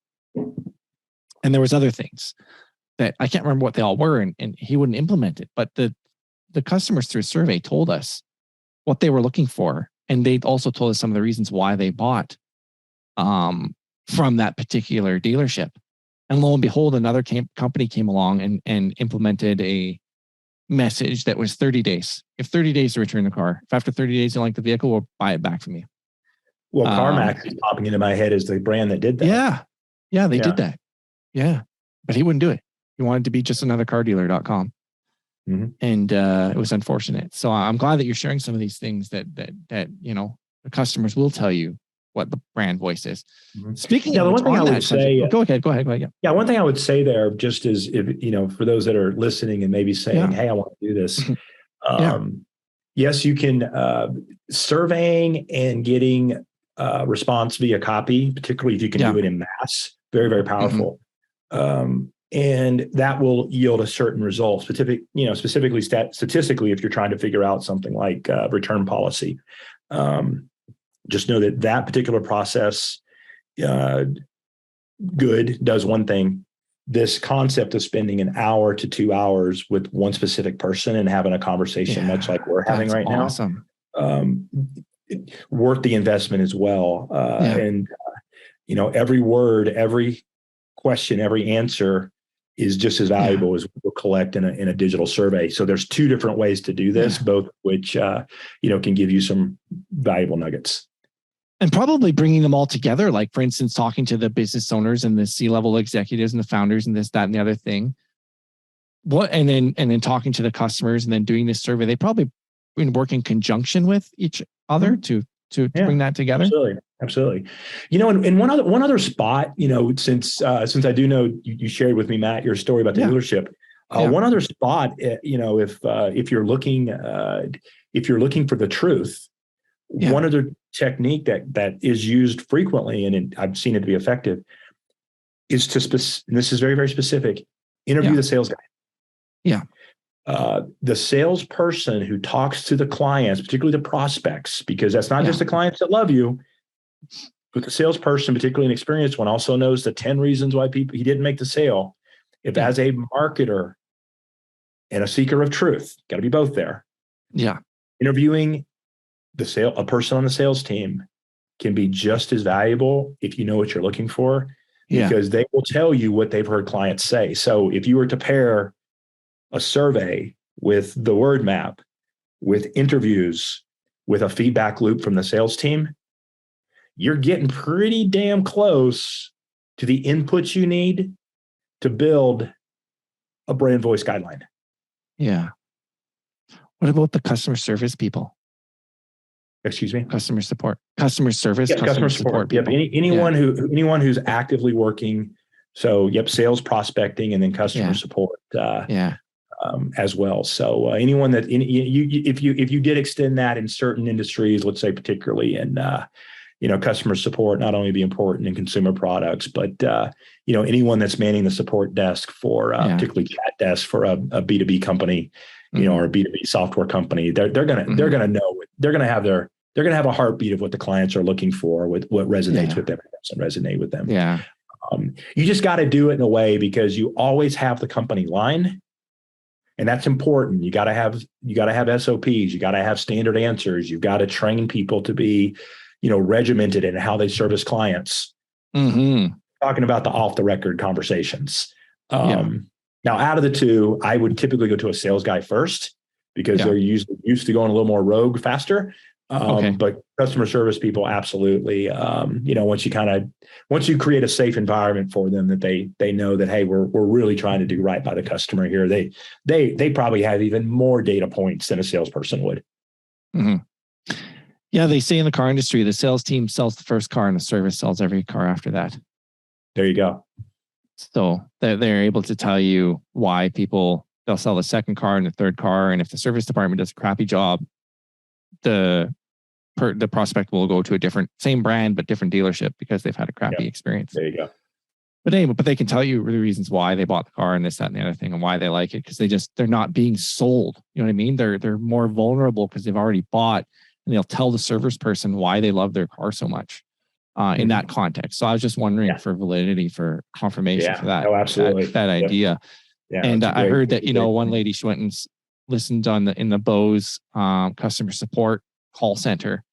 And there was other things that I can't remember what they all were, and he wouldn't implement it. But the customers through a survey told us what they were looking for, and they also told us some of the reasons why they bought from that particular dealership. And lo and behold, another company came along and implemented a message that was 30 days. If 30 days to return the car. If after 30 days you like the vehicle, we'll buy it back from you. Well, CarMax is popping into my head as the brand that did that. Yeah. Yeah, they did that. Yeah. But he wouldn't do it. He wanted to be just another cardealer.com. Mm-hmm. And it was unfortunate. So I'm glad that you're sharing some of these things that the customers will tell you what the brand voice is. Mm-hmm. Speaking of the one thing I would say, go ahead. Yeah. One thing I would say there, just is, if, for those that are listening and maybe saying, hey, I want to do this. Yes, you can surveying and getting response via copy, particularly if you can do it in mass, very, very powerful. Mm-hmm. And that will yield a certain result, specifically statistically, if you're trying to figure out something like return policy. Just know that particular process does one thing. This concept of spending an hour to 2 hours with one specific person and having a conversation, much like we're having right now, worth the investment as well. And every word, every question, every answer is just as valuable as we'll collect in a digital survey. So there's two different ways to do this, both of which can give you some valuable nuggets. And probably bringing them all together, like for instance, talking to the business owners and the C-level executives and the founders and this, that, and the other thing. And then talking to the customers and then doing this survey. They probably work in conjunction with each other to bring that together. Absolutely. In one other spot, since I do know you shared with me, Matt, your story about the dealership. One other spot, if you're looking for the truth, one other technique that is used frequently, and I've seen it to be effective, is and this is very, very specific, interview the sales guy. Yeah. The salesperson who talks to the clients, particularly the prospects, because that's not just the clients that love you, but the salesperson, particularly an experienced one, also knows the 10 reasons why he didn't make the sale. If as a marketer and a seeker of truth, got to be both there. Yeah. Interviewing a person on the sales team can be just as valuable if you know what you're looking for, because they will tell you what they've heard clients say. So if you were to pair a survey with the word map, with interviews, with a feedback loop from the sales team, you're getting pretty damn close to the inputs you need to build a brand voice guideline. Yeah. What about the customer service people? Excuse me? Customer support. Customer service. Customer support. Yep. Anyone who's actively working. So sales prospecting and then customer support. As well. So anyone that if you did extend that in certain industries, let's say particularly in customer support, not only be important in consumer products, but anyone that's manning the support desk for particularly chat desk for a B2B company, or a B2B software company, they're gonna know, they're gonna have a heartbeat of what the clients are looking for, with what resonates with them and doesn't resonate with them. Yeah. You just got to do it in a way, because you always have the company line. And that's important. You got to have SOPs. You got to have standard answers. You've got to train people to be, regimented in how they service clients. Mm-hmm. Talking about the off the record conversations. Now, out of the two, I would typically go to a sales guy first, because they're usually used to going a little more rogue faster. But customer service people, absolutely. Once you create a safe environment for them, that they know that, hey, we're really trying to do right by the customer here. They probably have even more data points than a salesperson would. Mm-hmm. Yeah, they say in the car industry, the sales team sells the first car and the service sells every car after that. There you go. So they're able to tell you why they'll sell the second car and the third car, and if the service department does a crappy job, the prospect will go to a same brand but different dealership because they've had a crappy experience. There you go. But they can tell you the reasons why they bought the car and this, that, and the other thing, and why they like it, because they're not being sold. You know what I mean? They're more vulnerable because they've already bought, and they'll tell the service person why they love their car so much in that context. So I was just wondering for validity, for confirmation for that. Oh, absolutely. That idea. Yeah, and I heard that one lady, she went and listened in the Bose customer support call center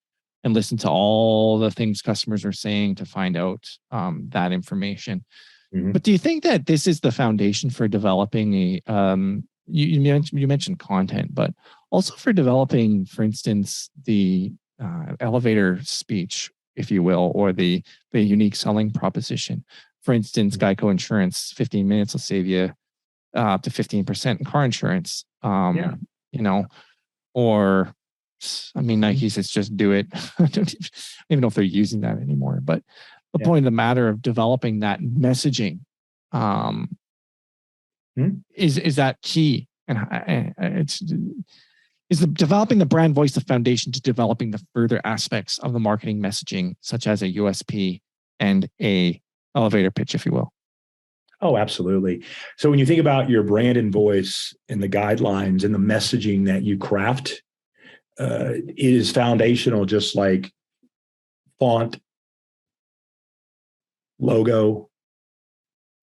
and listened to all the things customers are saying to find out that information. Mm-hmm. But do you think that this is the foundation for developing you mentioned content, but also for developing, for instance, the elevator speech, if you will, or the unique selling proposition for instance, Geico Insurance, 15 minutes will save you up to 15% in car insurance. You know, or I mean, Nike says just do it. I don't even know if they're using that anymore. But the point of the matter of developing that messaging is that key, and developing the brand voice the foundation to developing the further aspects of the marketing messaging, such as a USP and a elevator pitch, if you will. Oh, absolutely. So when you think about your brand and voice and the guidelines and the messaging that you craft, it is foundational, just like font, logo,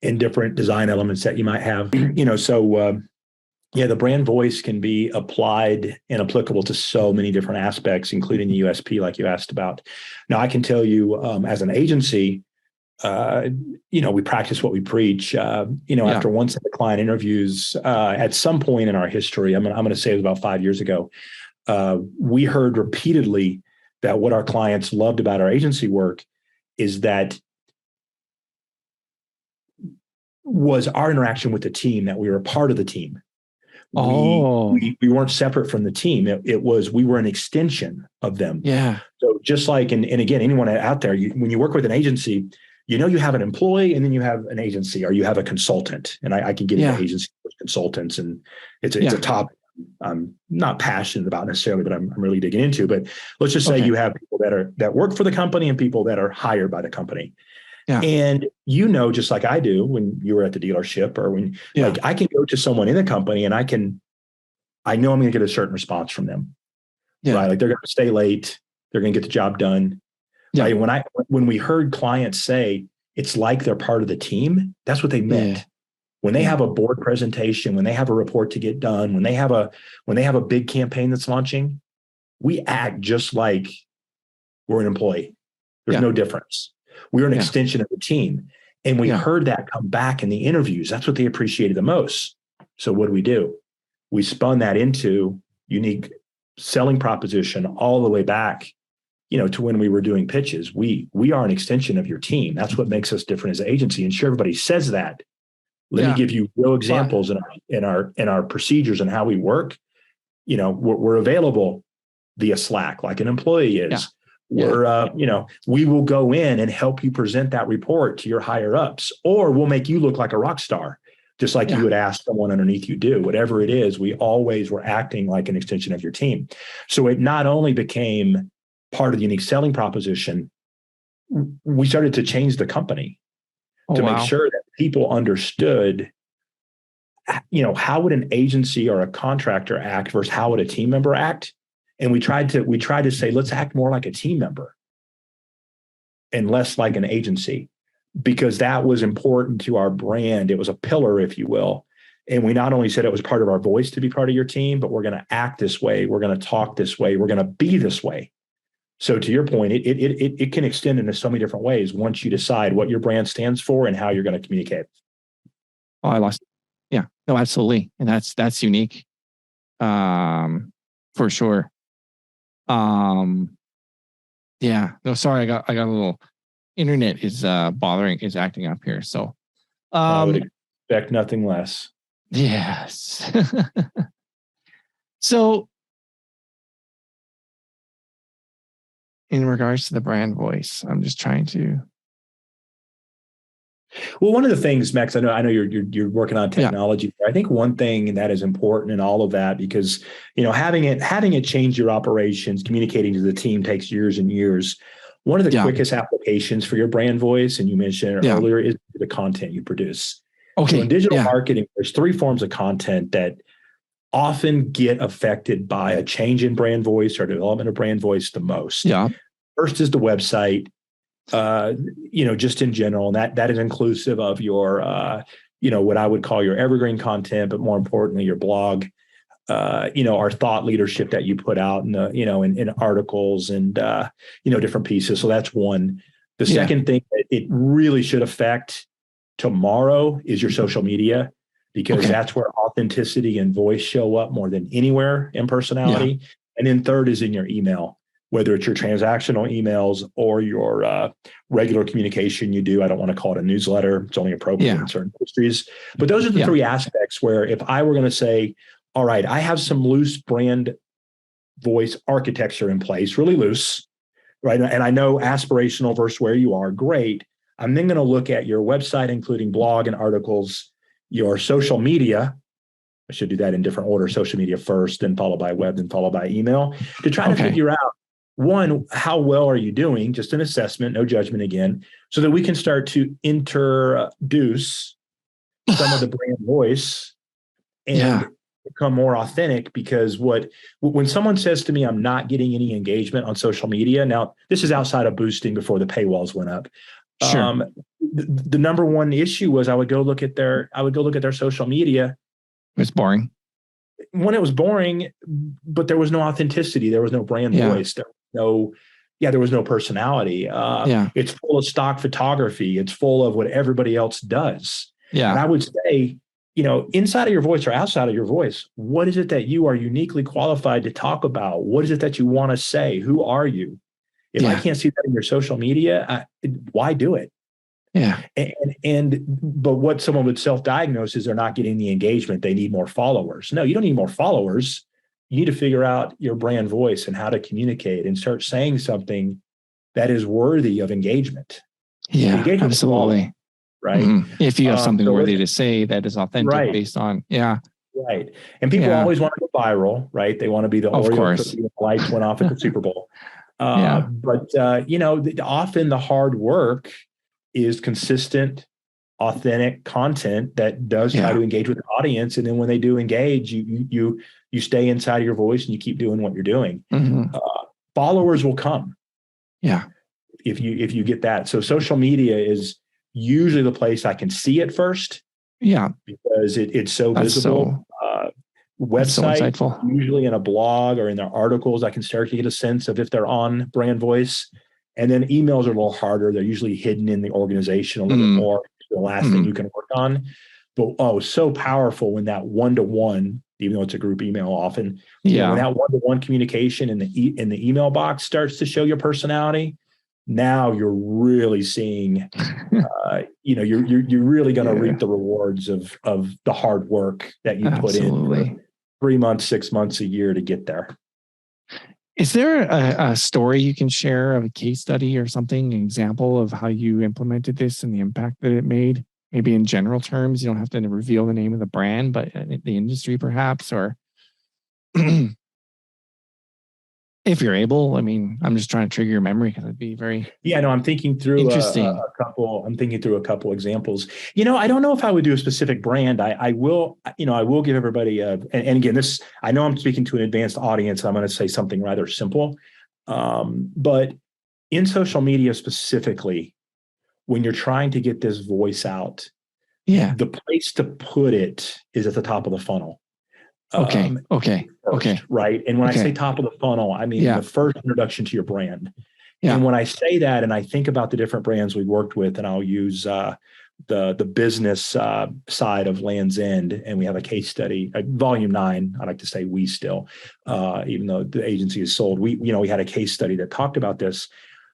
and different design elements that you might have. The brand voice can be applied and applicable to so many different aspects, including the USP, like you asked about. Now, I can tell you, as an agency, we practice what we preach. After one set of client interviews, at some point in our history, I'm going to say it was about 5 years ago, we heard repeatedly that what our clients loved about our agency work is that was our interaction with the team, that we were a part of the team. We weren't separate from the team. It was, we were an extension of them. Yeah. So just like, and again, anyone out there, when you work with an agency, you have an employee and then you have an agency, or you have a consultant. And I can get into agency consultants, and it's a topic I'm not passionate about necessarily, but I'm really digging into. But let's just say you have people that work for the company and people that are hired by the company. Yeah. And just like I do when you were at the dealership, or when like I can go to someone in the company and I know I'm going to get a certain response from them. Yeah. Right. Like they're going to stay late. They're going to get the job done. Yeah. Right? When we heard clients say it's like they're part of the team, that's what they meant. Yeah. When they have a board presentation, when they have a report to get done, when they have a big campaign that's launching, we act just like we're an employee. There's no difference. We're an extension of the team. And we heard that come back in the interviews. That's what they appreciated the most. So what do? We spun that into unique selling proposition all the way back, to when we were doing pitches. We are an extension of your team. That's what makes us different as an agency. And sure, everybody says that. Let me give you real examples in our procedures and how we work. We're available via Slack, like an employee is. We will go in and help you present that report to your higher ups, or we'll make you look like a rock star, just like you would ask someone underneath you do. Whatever it is, we always were acting like an extension of your team. So it not only became part of the unique selling proposition, we started to change the company to make sure that people understood, how would an agency or a contractor act versus how would a team member act? And we tried to say, let's act more like a team member and less like an agency, because that was important to our brand. It was a pillar, if you will. And we not only said it was part of our voice to be part of your team, but we're going to act this way. We're going to talk this way. We're going to be this way. So to your point, it can extend into so many different ways once you decide what your brand stands for and how you're going to communicate. Oh, I lost. Yeah, no, absolutely. And that's unique. For sure. No, sorry. I got a little internet is acting up here. So, I would expect nothing less. Yes. So in regards to the brand voice, I'm just trying to. Well, one of the things, Max, I know you're working on technology. I think one thing that is important in all of that, because having it change your operations, communicating to the team takes years and years. One of the quickest applications for your brand voice, and you mentioned it earlier, is the content you produce. Okay. So in digital marketing, there's 3 forms of content that often get affected by a change in brand voice or development of brand voice the most. Yeah. First is the website. Just in general, and that is inclusive of your, what I would call your evergreen content, but more importantly, your blog, our thought leadership that you put out in in articles and, different pieces. So that's one. The second thing that it really should affect tomorrow is your social media, because that's where authenticity and voice show up more than anywhere in personality. Yeah. And then third is in your email. whether it's your transactional emails or your regular communication you do. I don't want to call it a newsletter. It's only appropriate in certain industries. But those are the three aspects where if I were going to say, all right, I have some loose brand voice architecture in place, really loose, right? And I know aspirational versus where you are, great. I'm then going to look at your website, including blog and articles, your social media. I should do that in different order. Social media first, then followed by web, then followed by email, to try to figure out, one, how well are you doing? Just an assessment, no judgment again, so that we can start to introduce some of the brand voice and become more authentic. Because when someone says to me, I'm not getting any engagement on social media, now this is outside of boosting before the paywalls went up. Sure. The number one issue was I would go look at their social media. It's boring. When it was boring, but there was no authenticity. There was no brand voice. There was no personality. It's full of stock photography. It's full of what everybody else does. Yeah. And I would say, inside of your voice or outside of your voice, what is it that you are uniquely qualified to talk about? What is it that you want to say? Who are you? If I can't see that in your social media, why do it? Yeah. But what someone would self-diagnose is they're not getting the engagement. They need more followers. No, you don't need more followers. You need to figure out your brand voice and how to communicate and start saying something that is worthy of engagement. Yeah, absolutely. Right. Mm-hmm. If you have something worthy to say that is authentic based on, Right. And people always want to go viral, right? They want to be the Oreo cookie that lights went off at the Super Bowl. But often the hard work is consistent, authentic content that does try to engage with the audience. And then when they do engage, you stay inside of your voice and you keep doing what you're doing. Mm-hmm. Followers will come. Yeah. If you get that. So social media is usually the place I can see it first. Yeah. Because it's so visible. Website, so usually in a blog or in their articles, I can start to get a sense of if they're on brand voice. And then emails are a little harder. They're usually hidden in the organization a little bit more. The last thing you can work on. But so powerful when that one-to-one, even though it's a group email often, when that one-to-one communication in the email box starts to show your personality, now you're really seeing, you're really going to reap the rewards of the hard work that you put in for 3 months, 6 months, a year to get there. Is there a story you can share of a case study or something, an example of how you implemented this and the impact that it made? Maybe in general terms, you don't have to reveal the name of the brand, but the industry perhaps, or if you're able. I mean, I'm just trying to trigger your memory because it'd be very I'm thinking through interesting. I'm thinking through a couple examples. I don't know if I would do a specific brand. I will give everybody and again, this, I know I'm speaking to an advanced audience. I'm going to say something rather simple. But in social media specifically, when you're trying to get this voice out, the place to put it is at the top of the funnel. First, right. And when I say top of the funnel, I mean the first introduction to your brand. Yeah. And when I say that, and I think about the different brands we've worked with, and I'll use the business side of Land's End, and we have a case study, volume 9. I like to say we still, even though the agency is sold, we had a case study that talked about this.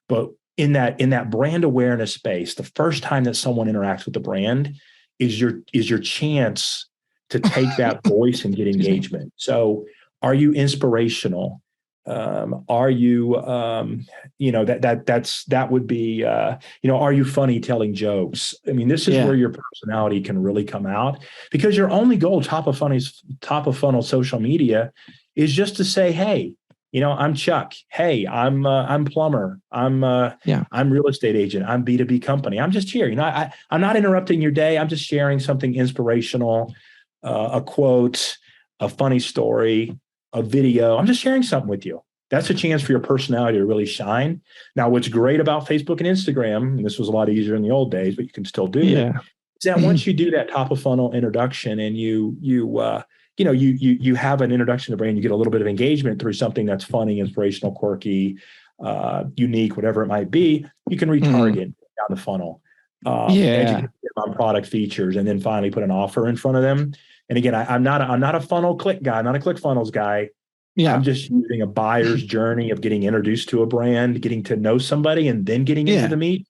But in that brand awareness space, the first time that someone interacts with the brand is your chance to take that voice and get engagement. So are you inspirational? Are you, that would be, are you funny telling jokes? I mean, this is where your personality can really come out, because your only goal, top of funnel social media, is just to say, hey, I'm Chuck. Hey, I'm plumber. I'm real estate agent. I'm B2B company. I'm just here. I'm not interrupting your day. I'm just sharing something inspirational, a quote, a funny story, a video. I'm just sharing something with you. That's a chance for your personality to really shine. Now, what's great about Facebook and Instagram, and this was a lot easier in the old days, but you can still do it, is that once you do that top of funnel introduction and you have an introduction to brand, you get a little bit of engagement through something that's funny, inspirational, quirky, unique, whatever it might be, you can retarget down the funnel, educate them on product features, and then finally put an offer in front of them. And again, I'm not a funnel click guy. I'm not a ClickFunnels guy. I'm just using a buyer's journey of getting introduced to a brand, getting to know somebody, and then getting into the meat.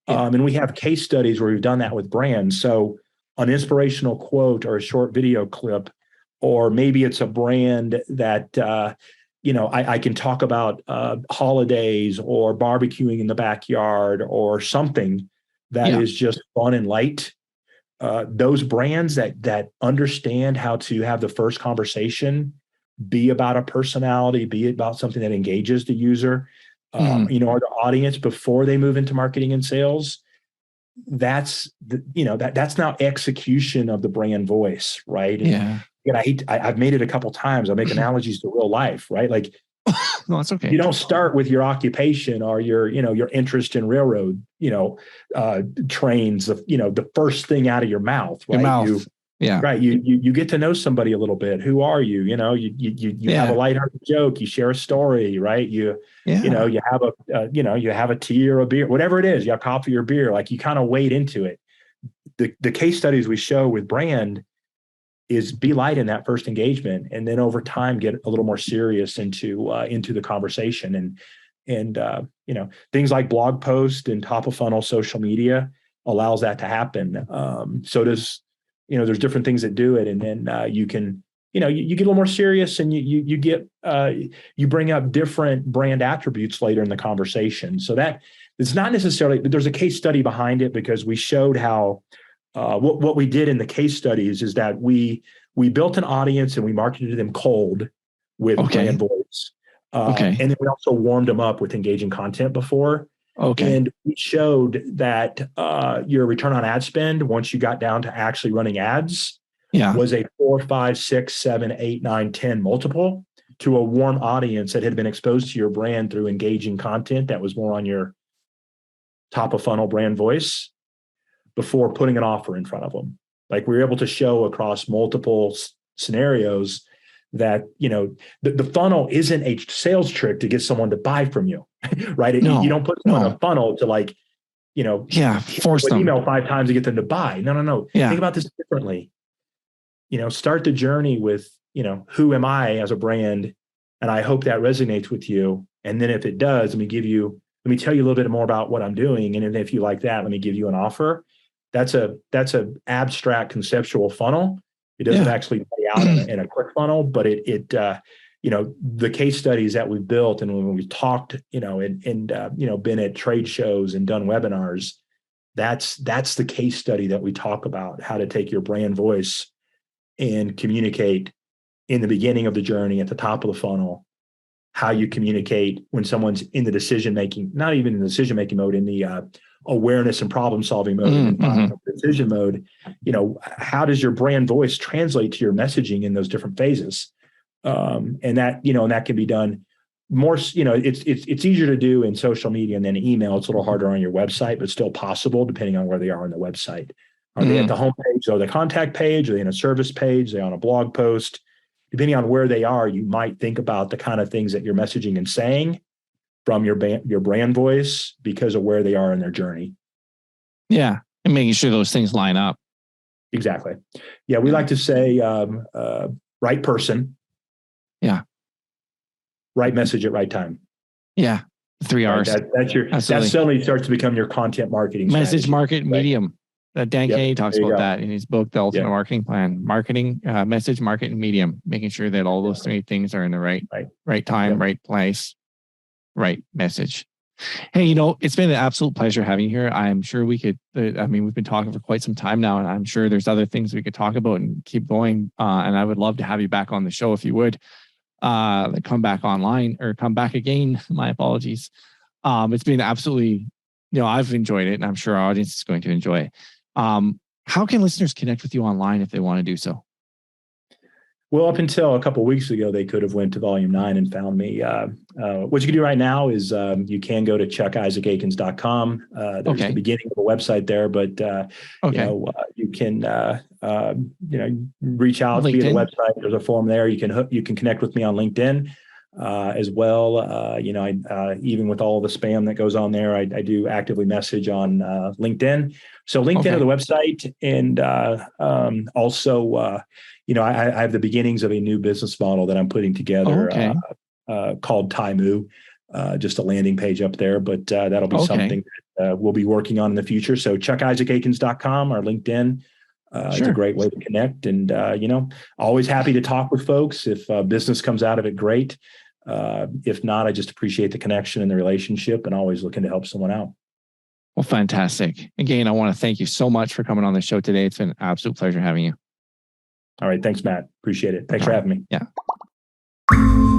And we have case studies where we've done that with brands. So an inspirational quote or a short video clip, or maybe it's a brand that, I can talk about holidays or barbecuing in the backyard or something that is just fun and light. Those brands that understand how to have the first conversation be about a personality, be about something that engages the user, or the audience before they move into marketing and sales. That's that's now execution of the brand voice, right? And I've made it a couple times. I make analogies to real life, right? Like, no, that's okay. You don't start with your occupation or your interest in railroad, trains. The first thing out of your mouth, right? Right. You get to know somebody a little bit. Who are you? You have a lighthearted joke. You share a story, right? You have a tea or a beer, whatever it is. You have coffee or beer. Like, you kind of wade into it. The case studies we show with brand is be light in that first engagement, and then over time get a little more serious into the conversation. And things like blog post and top of funnel social media allows that to happen. So does there's different things that do it, and then you can you get a little more serious, and you bring up different brand attributes later in the conversation. So that it's not necessarily, but there's a case study behind it, because we showed how what we did in the case studies is that we built an audience and we marketed to them cold with brand voice. And then we also warmed them up with engaging content before. And we showed that your return on ad spend, once you got down to actually running ads, was a 4, 5, 6, 7, 8, 9, 10 multiple to a warm audience that had been exposed to your brand through engaging content that was more on your top of funnel brand voice before putting an offer in front of them. Like, we were able to show across multiple scenarios that, the funnel isn't a sales trick to get someone to buy from you, right? You don't put someone in a funnel to force them. Email 5 times to get them to buy. No. Think about this differently. Start the journey with, who am I as a brand? And I hope that resonates with you. And then if it does, let me tell you a little bit more about what I'm doing. And then if you like that, let me give you an offer. That's a abstract conceptual funnel. It doesn't actually play out in a quick funnel, but the case studies that we've built, and when we've talked, been at trade shows and done webinars, that's the case study that we talk about, how to take your brand voice and communicate in the beginning of the journey, at the top of the funnel, how you communicate when someone's in the decision-making, not even in the decision-making mode, in the awareness and problem-solving mode, and decision mode. How does your brand voice translate to your messaging in those different phases? And that can be done more, it's easier to do in social media and then email. It's a little harder on your website, but still possible depending on where they are on the website. Are they at the homepage or the contact page? Are they in a service page? Are they on a blog post? Depending on where they are, you might think about the kind of things that you're messaging and saying from your brand voice because of where they are in their journey. Yeah. And making sure those things line up. Exactly. Yeah. We like to say, right person. Yeah. Right message at right time. Yeah. 3 R's. That suddenly starts to become your content marketing message, strategy. Market, medium. Dan Kay talks about that in his book, The Ultimate Marketing Plan. Marketing, message, market, and medium. Making sure that all those 3 things are in the right time, right place, right message. Hey, it's been an absolute pleasure having you here. I'm sure we could, we've been talking for quite some time now, and I'm sure there's other things we could talk about and keep going. And I would love to have you back on the show if you would come back online or come back again. My apologies. It's been absolutely, I've enjoyed it, and I'm sure our audience is going to enjoy it. How can listeners connect with you online if they want to do so? Well, up until a couple of weeks ago, they could have went to Volume 9 and found me. What you can do right now is you can go to chuckisacaikens.com. There's the beginning of a website there, but you can reach out via the website. There's a form there. You can connect with me on LinkedIn. as well. Even with all the spam that goes on there, I do actively message on LinkedIn. So LinkedIn or the website, and also, I have the beginnings of a new business model that I'm putting together called Tymoo. Just a landing page up there, but that'll be something that we'll be working on in the future. So ChuckIsaacAikens.com or LinkedIn. It's a great way to connect, and always happy to talk with folks. If business comes out of it, great. If not, I just appreciate the connection and the relationship, and always looking to help someone out. Well, fantastic. Again, I want to thank you so much for coming on the show today. It's been an absolute pleasure having you. All right. Thanks, Matt. Appreciate it. Thanks for having me. Yeah.